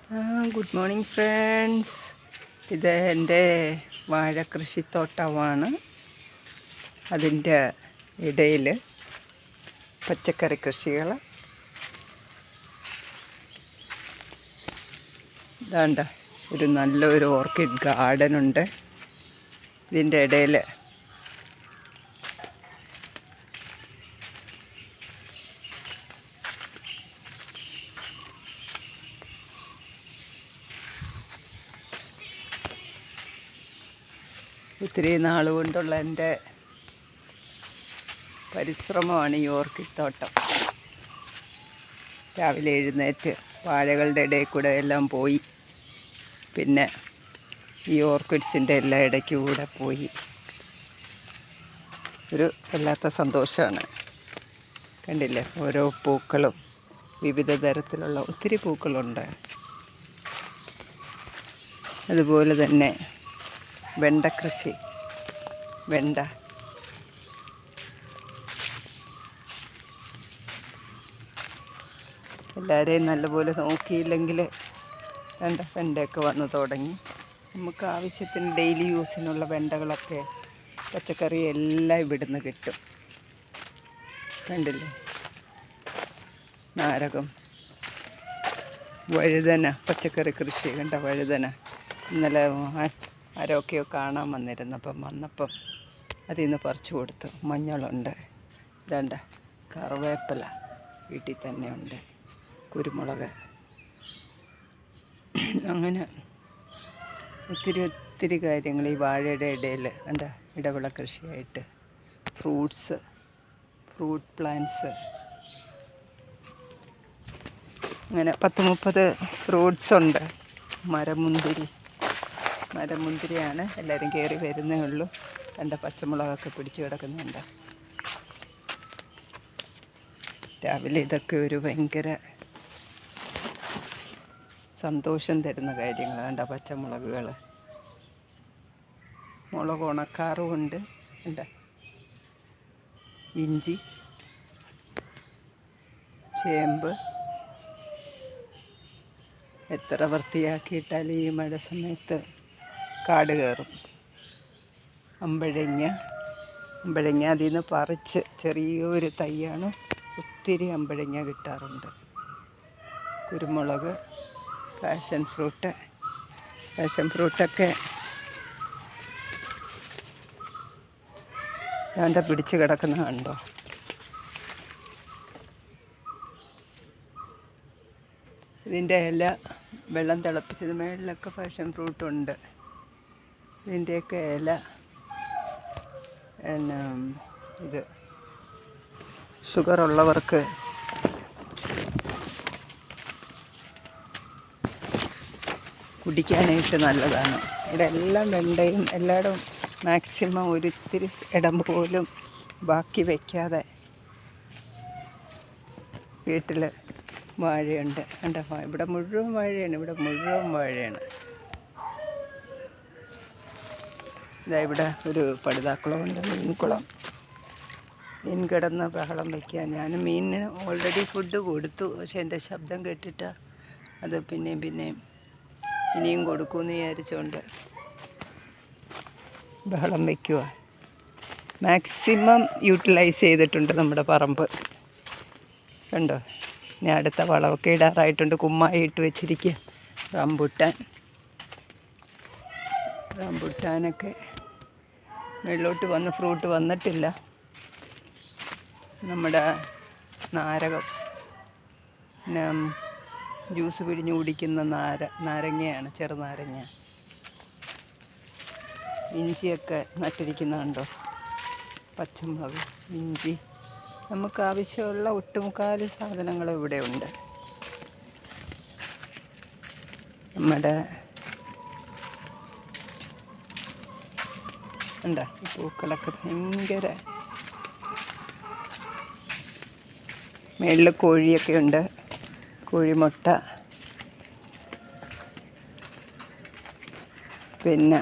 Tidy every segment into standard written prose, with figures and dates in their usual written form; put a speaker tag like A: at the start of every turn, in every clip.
A: Good morning friends. ഇത് എൻ്റെ വാഴ കൃഷിത്തോട്ടമാണ്. അതിൻ്റെ ഇടയിൽ പച്ചക്കറി കൃഷികൾ. ഇതാണ്ട ഒരു നല്ലൊരു ഓർക്കിഡ് ഗാർഡനുണ്ട്. ഇതിൻ്റെ ഇടയിൽ ഒത്തിരി നാളുകൊണ്ടുള്ള എൻ്റെ പരിശ്രമമാണ് ഈ ഓർക്കിഡ് തോട്ടം. രാവിലെ എഴുന്നേറ്റ് വാഴകളുടെ ഇടയിൽ കൂടെ എല്ലാം പോയി, പിന്നെ ഈ ഓർക്കിഡ്സിൻ്റെ എല്ലാ ഇടയ്ക്കൂടെ പോയി. ഒരു വല്ലാത്ത സന്തോഷമാണ്. കണ്ടില്ലേ, ഓരോ പൂക്കളും വിവിധ തരത്തിലുള്ള ഒത്തിരി പൂക്കളുണ്ട്. അതുപോലെ തന്നെ വെണ്ട കൃഷി, വെണ്ട എല്ലാവരെയും നല്ലപോലെ നോക്കിയില്ലെങ്കിൽ വെണ്ടയൊക്കെ വന്ന് തുടങ്ങി. നമുക്ക് ആവശ്യത്തിന് ഡെയിലി യൂസിനുള്ള വെണ്ടകളൊക്കെ, പച്ചക്കറി എല്ലാം ഇവിടുന്ന് കിട്ടും. കണ്ടില്ലേ, നാരകം, വഴുതന, പച്ചക്കറി കൃഷി കണ്ട വഴുതന. ഇന്നലെ ആരൊക്കെയോ കാണാൻ വന്നപ്പം അതിൽ നിന്ന് പറിച്ചു കൊടുത്തു. മഞ്ഞളുണ്ട്, ഇതണ്ട കറിവേപ്പില വീട്ടിൽ തന്നെ ഉണ്ട്, കുരുമുളക്, അങ്ങനെ ഒത്തിരി കാര്യങ്ങൾ ഈ വാഴയുടെ ഇടയിൽ കണ്ട ഇടവിള കൃഷിയായിട്ട്. ഫ്രൂട്ട് പ്ലാന്റ്സ്, അങ്ങനെ 10-30 ഫ്രൂട്ട്സ് ഉണ്ട്. മരമുന്തിരിയാണ്. എല്ലാവരും കയറി വരുന്നേ ഉള്ളൂ. എൻ്റെ പച്ചമുളകൊക്കെ പിടിച്ചു കിടക്കുന്നുണ്ട്. രാവിലെ ഇതൊക്കെ ഒരു ഭയങ്കര സന്തോഷം തരുന്ന കാര്യങ്ങളാണ്. എൻ്റെ പച്ചമുളകുകൾ, മുളക് ഉണക്കാറുമുണ്ട്. ഉണ്ട് ഇഞ്ചി, ചേമ്പ്. എത്ര വൃത്തിയാക്കിയിട്ടാലും ഈ മഴ സമയത്ത് കാട് കയറും. അമ്പഴങ്ങ അതിൽ നിന്ന് പറിച്ച്, ചെറിയൊരു തൈയാണ്, ഒത്തിരി അമ്പഴങ്ങ കിട്ടാറുണ്ട്. കുരുമുളക്, പാഷൻ ഫ്രൂട്ടൊക്കെ വേണ്ട പിടിച്ച് കിടക്കുന്ന കണ്ടോ. ഇതിൻ്റെ ഇല വെള്ളം തിളപ്പിച്ചത്, മേളിലൊക്കെ പാഷൻ ഫ്രൂട്ടുണ്ട്. ഇതിൻ്റെയൊക്കെ ഇല ഇത് ഷുഗറുള്ളവർക്ക് കുടിക്കാനായിട്ട് നല്ലതാണ്. ഇവിടെ എല്ലാം വെണ്ടയും, എല്ലായിടും മാക്സിമം ഒരിത്തിരി ഇടം പോലും ബാക്കി വയ്ക്കാതെ വീട്ടിൽ വാഴയുണ്ട്. കണ്ടോ, ഇവിടെ മുഴുവൻ വാഴയാണ്. ഇതാ ഇവിടെ ഒരു പടുതാക്കുളമുണ്ട്, മീൻ കിടന്ന് ബഹളം വയ്ക്കുക. ഞാൻ മീനിന് ഓൾറെഡി ഫുഡ് കൊടുത്തു, പക്ഷെ എൻ്റെ ശബ്ദം കേട്ടിട്ട് അത് പിന്നെയും ഇനിയും കൊടുക്കുമെന്ന് വിചാരിച്ചുകൊണ്ട് ബഹളം വയ്ക്കുക. മാക്സിമം യൂട്ടിലൈസ് ചെയ്തിട്ടുണ്ട് നമ്മുടെ പറമ്പ്. കണ്ടോ, ഇനി അടുത്ത വളമൊക്കെ ഇടാറായിട്ടുണ്ട്. കുമ്മായി ഇട്ട് വെച്ചിരിക്കുക. റംബുട്ടാനൊക്കെ മേളിലോട്ട് വന്ന് ഫ്രൂട്ട് വന്നിട്ടില്ല. നമ്മുടെ നാരകം, പിന്നെ ജ്യൂസ് പിഴിഞ്ഞ് കുടിക്കുന്ന നാരങ്ങയാണ്, ചെറുനാരങ്ങ. ഇഞ്ചിയൊക്കെ നട്ടിരിക്കുന്നുണ്ടോ, പച്ചമുളക്, ഇഞ്ചി. നമുക്ക് ആവശ്യമുള്ള ഒട്ടുമുക്കാൽ സാധനങ്ങൾ ഇവിടെ ഉണ്ട്. നമ്മുടെ എന്താ ഈ പൂക്കളൊക്കെ ഭയങ്കര. മേളിൽ കോഴിയൊക്കെ ഉണ്ട്, കോഴിമുട്ട. പിന്നെ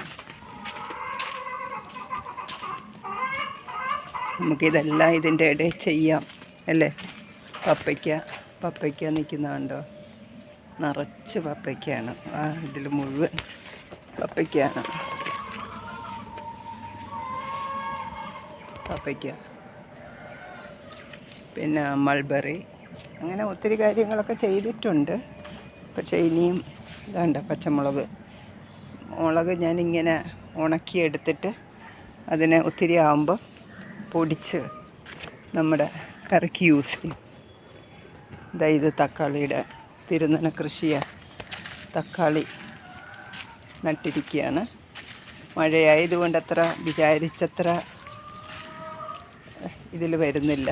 A: നമുക്കിതെല്ലാം ഇതിൻ്റെ ഇടയിൽ ചെയ്യാം അല്ലേ. പപ്പയ്ക്ക നിൽക്കുന്ന കണ്ടോ, നിറച്ച് പപ്പയ്ക്കാണ്. ഇതിൽ മുഴുവൻ പപ്പയ്ക്കാണ്. പപ്പയ്ക്ക, പിന്നെ മൾബറി, അങ്ങനെ ഒത്തിരി കാര്യങ്ങളൊക്കെ ചെയ്തിട്ടുണ്ട്. പക്ഷേ ഇനിയും ഇതാണ്ട് പച്ചമുളക്. മുളക് ഞാനിങ്ങനെ ഉണക്കിയെടുത്തിട്ട് അതിനെ ഒത്തിരി ആകുമ്പോൾ പൊടിച്ച് നമ്മുടെ കറിക്ക് യൂസ് ചെയ്യും. ഇത് തക്കാളിയുടെ തിരുനന കൃഷിയാണ്. തക്കാളി നട്ടിരിക്കുകയാണ്. മഴയായതുകൊണ്ട് അത്ര വിചാരിച്ചത്ര ഇതിൽ വരുന്നില്ല.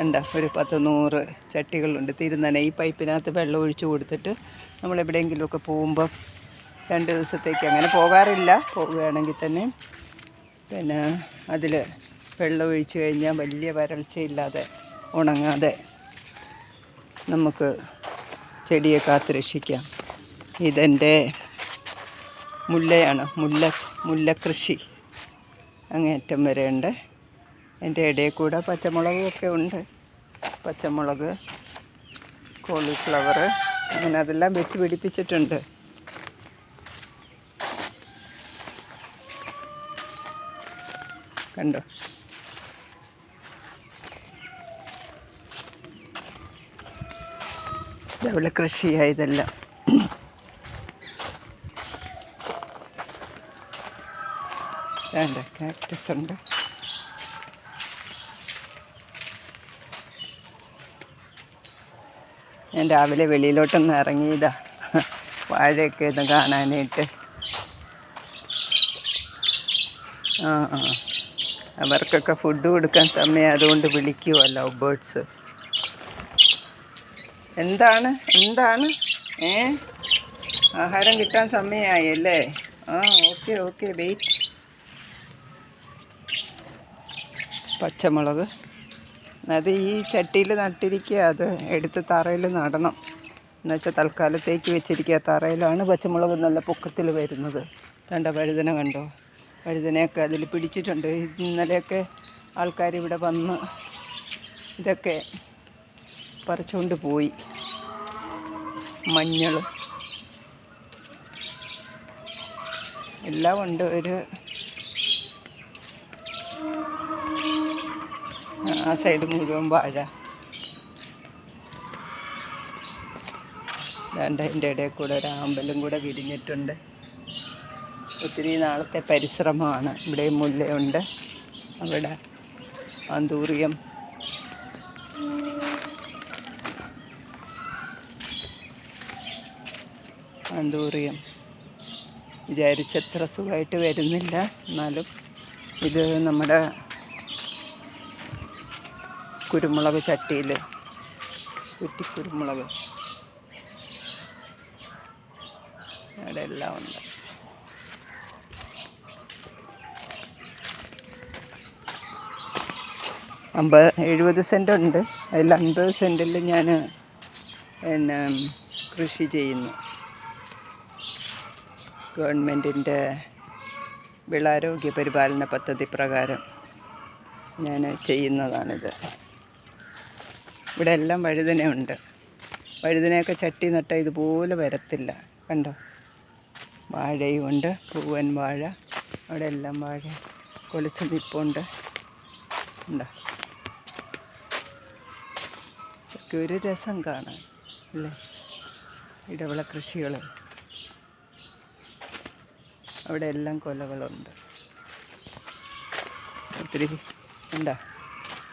A: എന്താ ഒരു 10-100 ചട്ടികളുണ്ട് തിരുനന. ഈ പൈപ്പിനകത്ത് വെള്ളം ഒഴിച്ച് കൊടുത്തിട്ട് നമ്മളെവിടെയെങ്കിലുമൊക്കെ പോകുമ്പം 2 ദിവസത്തേക്ക്, അങ്ങനെ പോകാറില്ല, പോവുകയാണെങ്കിൽ തന്നെ പിന്നെ അതിൽ വെള്ളം ഒഴിച്ച് കഴിഞ്ഞാൽ വലിയ വരൾച്ചയില്ലാതെ ഉണങ്ങാതെ നമുക്ക് ചെടിയെ കാത്ത് രക്ഷിക്കാം. ഇതെൻ്റെ മുല്ലയാണ്. മുല്ലക്കൃഷി അങ്ങേയറ്റം വരെ ഉണ്ട്. എൻ്റെ ഇടയിൽ കൂടെ പച്ചമുളകൊക്കെ ഉണ്ട്. പച്ചമുളക്, കോളിഫ്ലവർ, അങ്ങനെ അതെല്ലാം വെച്ച് പിടിപ്പിച്ചിട്ടുണ്ട്. കണ്ടോ? ഇതവിടെ കൃഷിയായതെല്ലാം. വേണ്ട കാക്ടസ് ഉണ്ട്. ഞാൻ രാവിലെ വെളിയിലോട്ടൊന്ന് ഇറങ്ങിയതാ വാഴയൊക്കെ ഒന്ന് കാണാനായിട്ട്. അവർക്കൊക്കെ ഫുഡ് കൊടുക്കാൻ സമയം, അതുകൊണ്ട് വിളിക്കുമല്ലോ ബേർഡ്സ്. എന്താണ് ആഹാരം കിട്ടാൻ സമയമായി അല്ലേ? Okay wait. പച്ചമുളക് അത് ഈ ചട്ടിയിൽ നട്ടിരിക്കുക. അത് എടുത്ത് തറയിൽ നടണം. എന്നുവെച്ചാൽ തൽക്കാലത്തേക്ക് വെച്ചിരിക്കുക. തറയിലാണ് പച്ചമുളക് നല്ല പൊക്കത്തിൽ വരുന്നത്. കണ്ട വഴുതന കണ്ടോ? വഴുതനയൊക്കെ അതിൽ പിടിച്ചിട്ടുണ്ട്. ഇന്നലെയൊക്കെ ആൾക്കാർ ഇവിടെ വന്ന് ഇതൊക്കെ പറിച്ചുകൊണ്ട് പോയി. മഞ്ഞൾ എല്ലാം ഉണ്ട്. ആ സൈഡ് മുഴുവൻ വാഴ. അതിൻ്റെ ഇടയിൽ കൂടെ ഒരു ആമ്പലും കൂടെ വിരിഞ്ഞിട്ടുണ്ട്. ഒത്തിരി നാളത്തെ പരിശ്രമമാണ്. ഇവിടെ മുല്ലയുണ്ട്, അവിടെ ആന്തൂറിയം, വിചാരിച്ചത്ര സുഖമായിട്ട് വരുന്നില്ല. എന്നാലും ഇത് നമ്മുടെ കുരുമുളക് ചട്ടിയിൽ കുറ്റിക്കുരുമുളക് അവിടെ എല്ലാം ഉണ്ട്. അമ്പത് 70 സെൻറ്റ് ഉണ്ട്. അതിൽ 50 സെൻറ്റിൽ ഞാൻ പിന്നെ കൃഷി ചെയ്യുന്നു. ഗവൺമെൻറ്റിൻ്റെ വിളാരോഗ്യ പരിപാലന പദ്ധതി പ്രകാരം ഞാൻ ചെയ്യുന്നതാണിത്. ഇവിടെ എല്ലാം വഴുതനയുണ്ട്. വഴുതനയൊക്കെ ചട്ടി നട്ടാൽ ഇതുപോലെ വരത്തില്ല. കണ്ടോ? വാഴയും ഉണ്ട്, പൂവൻ വാഴ. അവിടെ എല്ലാം വാഴ കൊലച്ച് നിൽപ്പുണ്ട്. ഉണ്ടോ? ഒക്കെ ഒരു രസം കാണാൻ അല്ലേ? ഇടവിള കൃഷികൾ. അവിടെ എല്ലാം കൊലകളുണ്ട്. ഒത്തിരി ഉണ്ടോ?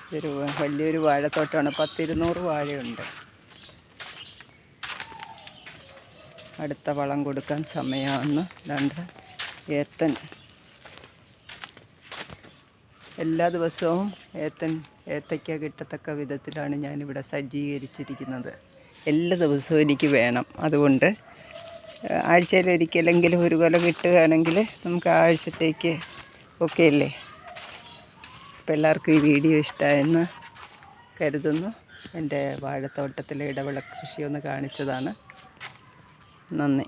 A: ഇതൊരു വലിയൊരു വാഴത്തോട്ടമാണ്. 10-200 വാഴയുണ്ട്. അടുത്ത വളം കൊടുക്കാൻ സമയമാണ്. ഏത്തൻ എല്ലാ ദിവസവും ഏത്തയ്ക്ക കിട്ടത്തക്ക വിധത്തിലാണ് ഞാനിവിടെ സജ്ജീകരിച്ചിരിക്കുന്നത്. എല്ലാ ദിവസവും എനിക്ക് വേണം. അതുകൊണ്ട് ആഴ്ചയിലൊരിക്കലെങ്കിലും ഒരു കൊല കിട്ടുകയാണെങ്കിൽ നമുക്ക് ആഴ്ചത്തേക്ക് ഓക്കെ അല്ലേ? അപ്പോൾ എല്ലാവർക്കും ഈ വീഡിയോ ഇഷ്ടമായെന്ന് കരുതുന്നു. എൻ്റെ വാഴത്തോട്ടത്തിലെ ഇടവിള കൃഷി ഒന്ന് കാണിച്ചതാണ്. നന്ദി.